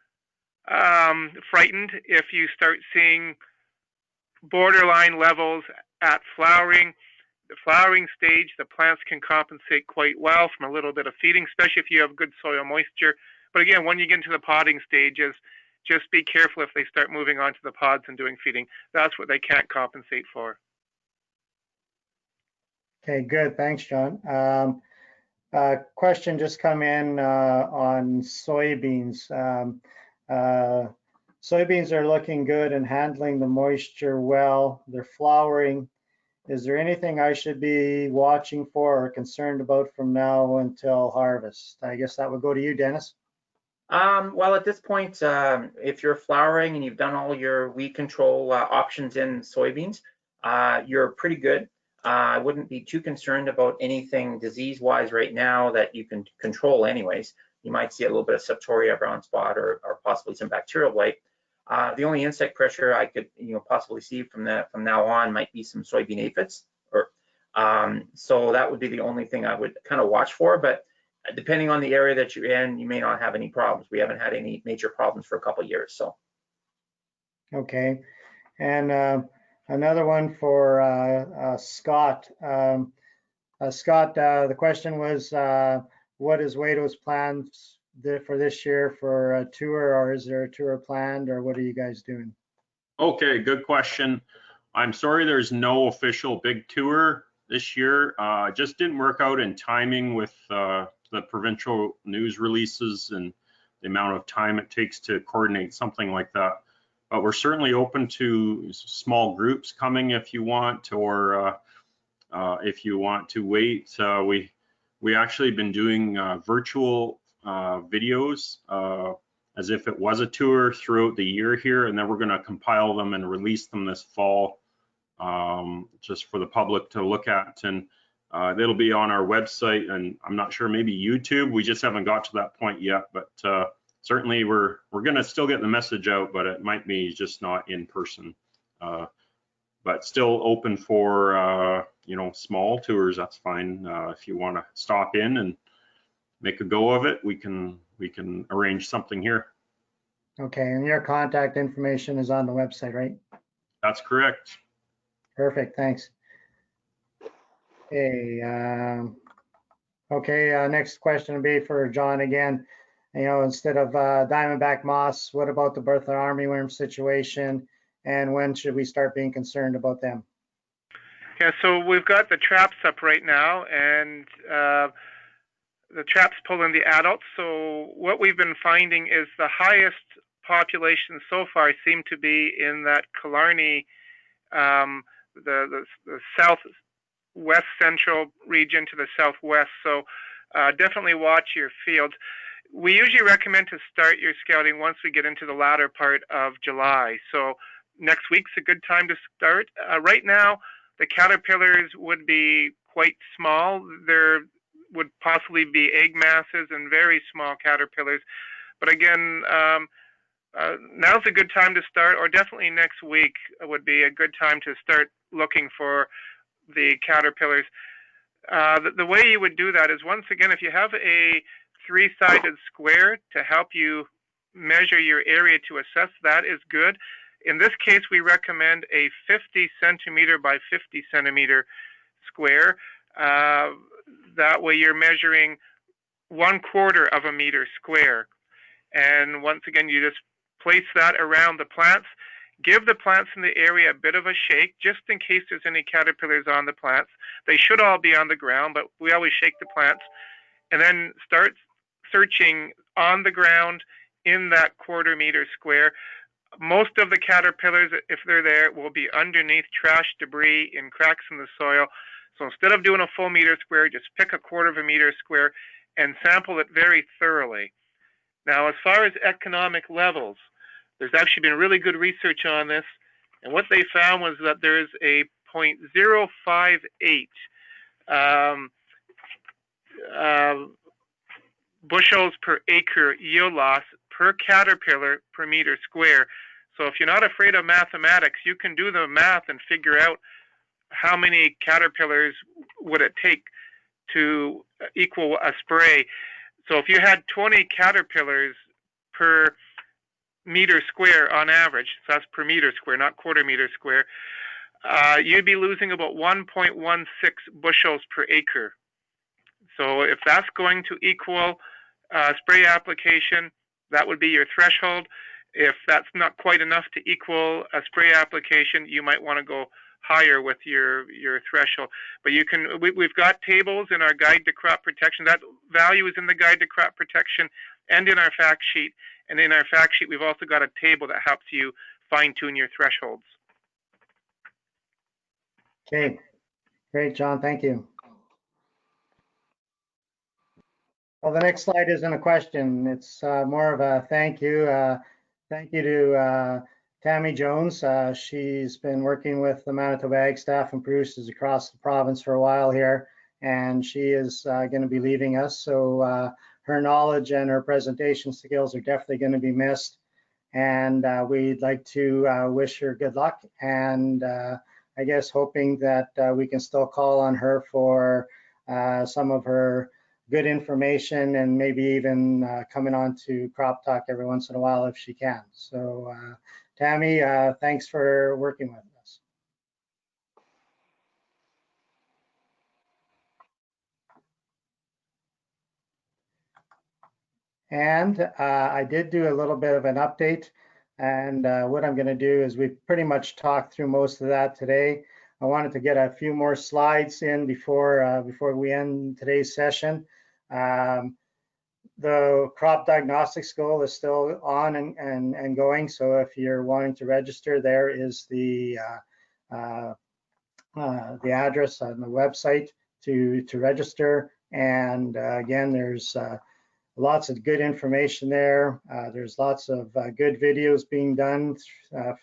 frightened if you start seeing borderline levels at flowering. The flowering stage, the plants can compensate quite well from a little bit of feeding, especially if you have good soil moisture. But again, when you get into the podding stages, just be careful if they start moving on to the pods and doing feeding. That's what they can't compensate for. Okay, good. Thanks, John. Question just come in on soybeans. Soybeans are looking good and handling the moisture well. They're flowering. Is there anything I should be watching for or concerned about from now until harvest? I guess that would go to you, Dennis. Well, at this point, if you're flowering and you've done all your weed control options in soybeans, you're pretty good. I wouldn't be too concerned about anything disease-wise right now that you can control anyways. You might see a little bit of septoria, brown spot, or possibly some bacterial blight. The only insect pressure I could possibly see from now on might be some soybean aphids. So that would be the only thing I would kind of watch for. But depending on the area that you're in, you may not have any problems. We haven't had any major problems for a couple of years. So. Okay, and another one for Scott. Scott, the question was, what is WADO's plans for this year for a tour, or is there a tour planned, or what are you guys doing? Okay, good question. I'm sorry there's no official big tour this year. It just didn't work out in timing with the provincial news releases and the amount of time it takes to coordinate something like that. But we're certainly open to small groups coming if you want, or if you want to wait. We actually been doing virtual videos as if it was a tour throughout the year here, and then we're going to compile them and release them this fall, just for the public to look at. And it'll be on our website, and I'm not sure, maybe YouTube. We just haven't got to that point yet, but certainly we're going to still get the message out, but it might be just not in person. But still open for you know, small tours. That's fine. If you want to stop in and make a go of it, we can arrange something here. Okay, and your contact information is on the website, right? That's correct. Perfect, thanks. Okay, next question will be for John again. You know, instead of diamondback moths, what about the Bertha armyworm situation, and when should we start being concerned about them? Yeah, so we've got the traps up right now, and the traps pull in the adults. So what we've been finding is the highest population so far seem to be in that Killarney, the southwest central region to the southwest. So definitely watch your fields. We usually recommend to start your scouting once we get into the latter part of July. So next week's a good time to start. Right now, the caterpillars would be quite small. There would possibly be egg masses and very small caterpillars. But again, now's a good time to start, or definitely next week would be a good time to start looking for the caterpillars. The way you would do that is, once again, if you have a three-sided square to help you measure your area to assess, that is good. In this case, we recommend a 50 centimeter by 50 centimeter square. That way you're measuring 1/4 of a meter square. And once again, you just place that around the plants. Give the plants in the area a bit of a shake, just in case there's any caterpillars on the plants. They should all be on the ground, but we always shake the plants. And then start searching on the ground in that 1/4 meter square. Most of the caterpillars, if they're there, will be underneath trash debris in cracks in the soil. So instead of doing a full meter square, just pick a 1/4 of a meter square and sample it very thoroughly. Now, as far as economic levels, there's actually been really good research on this, and what they found was that there is a 0.058 bushels per acre yield loss per caterpillar per meter square. So if you're not afraid of mathematics, you can do the math and figure out how many caterpillars would it take to equal a spray. So if you had 20 caterpillars per meter square on average, so that's per meter square, not 1/4 meter square, you'd be losing about 1.16 bushels per acre. So if that's going to equal spray application, that would be your threshold. If that's not quite enough to equal a spray application, you might want to go higher with your threshold. But you can, we've got tables in our guide to crop protection. That value is in the guide to crop protection and in our fact sheet. And in our fact sheet, we've also got a table that helps you fine tune your thresholds. Okay, great, John, thank you. Well, the next slide isn't a question. It's more of a thank you. Thank you to Tammy Jones. She's been working with the Manitoba Ag staff and producers across the province for a while here, and she is going to be leaving us. So her knowledge and her presentation skills are definitely going to be missed. And we'd like to wish her good luck. And I guess hoping that we can still call on her for some of her good information, and maybe even coming on to Crop Talk every once in a while if she can. So Tammy, thanks for working with us. And I did do a little bit of an update, and what I'm going to do is we pretty much talked through most of that today. I wanted to get a few more slides in before we end today's session. The crop diagnostics goal is still on and going. So if you're wanting to register, there is the address on the website to register. And again, there's lots of good information there. There's lots of good videos being done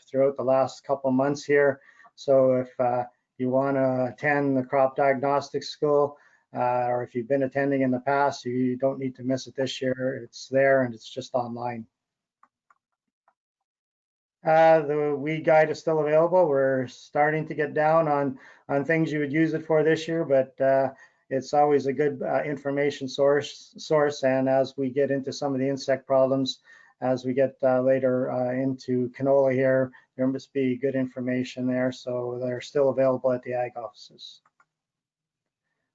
throughout the last couple months here. So if you want to attend the crop diagnostics school, or if you've been attending in the past, you don't need to miss it this year. It's there and it's just online. The weed guide is still available. We're starting to get down on things you would use it for this year, but it's always a good information source. And as we get into some of the insect problems, as we get later into canola here, there must be good information there. So they're still available at the ag offices.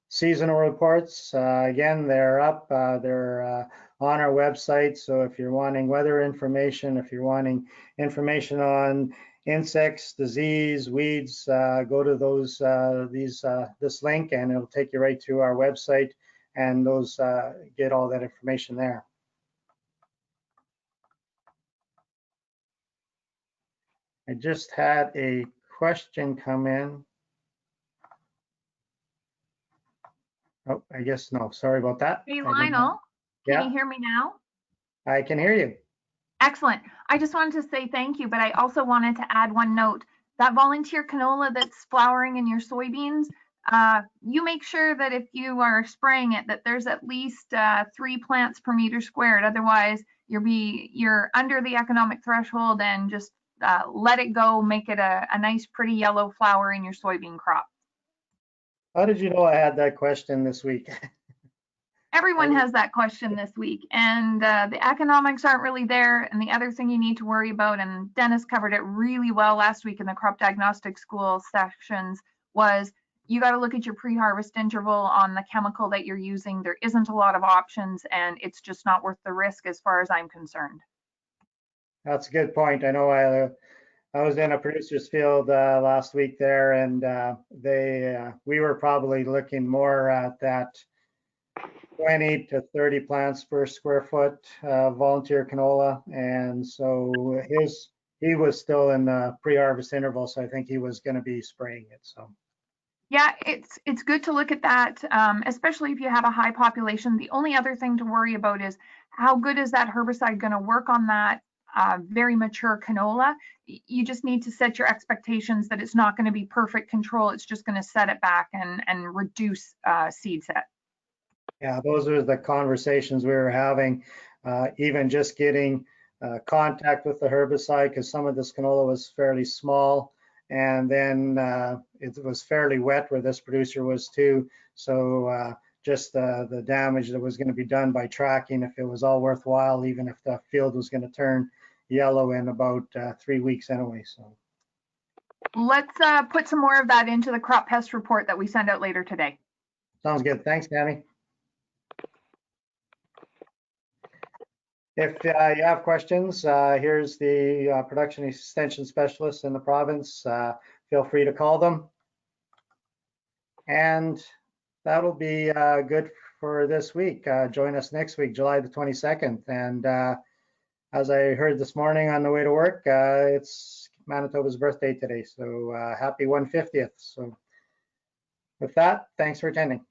Seasonal reports, again, they're up. They're on our website. So if you're wanting weather information, if you're wanting information on insects, disease, weeds, go to this link and it'll take you right to our website, and those get all that information there. I just had a question come in. Oh, I guess no, sorry about that. Hey, Lionel, can you hear me now? I can hear you. Excellent. I just wanted to say thank you, but I also wanted to add one note. That volunteer canola that's flowering in your soybeans, you make sure that if you are spraying it, that there's at least 3 plants per meter squared. Otherwise, you're under the economic threshold, and just let it go, make it a nice, pretty yellow flower in your soybean crop. How did you know I had that question this week? Everyone has that question this week, and the economics aren't really there. And the other thing you need to worry about, and Dennis covered it really well last week in the crop diagnostic school sections, was you got to look at your pre-harvest interval on the chemical that you're using. There isn't a lot of options, and it's just not worth the risk as far as I'm concerned. That's a good point. I know I was in a producer's field last week there, and we were probably looking more at that 20 to 30 plants per square foot volunteer canola, and so he was still in the pre-harvest interval, so I think he was going to be spraying it. So yeah, it's good to look at that, especially if you have a high population. The only other thing to worry about is how good is that herbicide going to work on that very mature canola. You just need to set your expectations that it's not going to be perfect control. It's just going to set it back and reduce seed set. Yeah, those are the conversations we were having, even just getting contact with the herbicide, because some of this canola was fairly small, and then it was fairly wet where this producer was too. So just the damage that was going to be done by tracking, if it was all worthwhile, even if the field was going to turn yellow in about 3 weeks anyway. So let's put some more of that into the crop pest report that we send out later today. Sounds good. Thanks, Tammy. If you have questions, here's the production extension specialist in the province. Feel free to call them. And that'll be good for this week. Join us next week, July the 22nd. And as I heard this morning on the way to work, it's Manitoba's birthday today. So happy 150th. So with that, thanks for attending.